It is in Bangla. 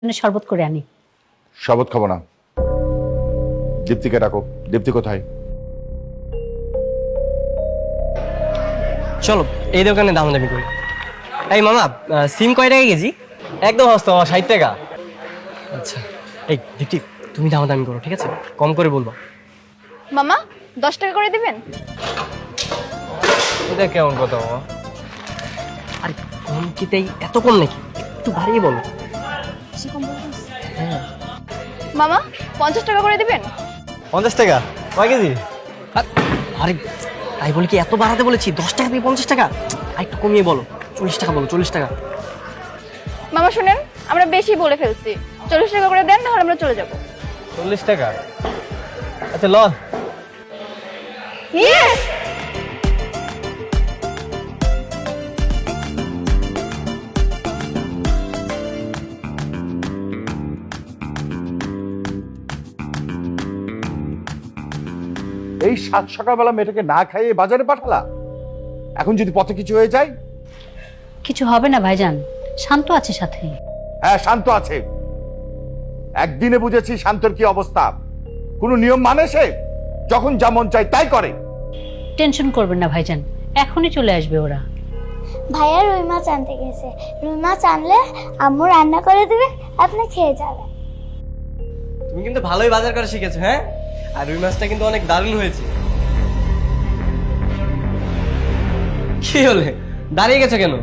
শরবত করে আনি। শরবত খাবো না, দীপ্তিকে ডাকো। দীপ্তি কোথায়? চলো এই দোকানে দামাদামি করি। এই মামা, সিম কয় টাকা কেজি? একদম হস্ত 60 টাকা। আচ্ছা, এই দীপ্তি তুমি দামাদামি করো, ঠিক আছে? কম করে বলবো। মামা 10 টাকা করে দিবেন? এটা কেমন কথা মামা? আরে কম কিতেই এত কম নাকি? একটু বাড়িয়ে বলো। হ্যাঁ। মামা 50 টাকা করে দিবেন? 50 টাকা কয় কেজি? আরে তাই বলে কি এত বাড়াতে বলেছি? 10 টাকা দিয়ে 50 টাকা? আর একটু কমিয়ে বলো, 40 টাকা বলো, 40 টাকা। মামা শুনেন, আমরা বেশি বলে ফেলছি, 40 টাকা করে দেন, নাহলে আমরা চলে যাব। 40 টাকা? আচ্ছা লন। ইয়েস! এই সাত সকালবেলা মেয়েটাকে না খাইয়ে বাজারে পাঠালা, এখন যদি পথে কিছু হয়ে যায়? কিছু হবে না ভাইজান, শান্ত আছে সাথে। হ্যাঁ শান্ত আছে। একদিনে বুঝেছি শান্তর কি অবস্থা। কোনো নিয়ম মানে সে? যখন যা মন চায় তাই করে। টেনশন করবেন না ভাইজান, এখনই চলে আসবে ওরা। ভাইয়া রুই মাছ আনতে গেছে, রুই মাছ আনলে আম্মু রান্না করে দিবে, আপনি খেয়ে যাবেন। তুমি কিন্তু ভালোই বাজার করা শিখেছো, হ্যাঁ? আর রুই মাছটা কিন্তু অনেক দারুণ হয়েছে। কি হলে দাঁড়িয়ে গেছো কেন?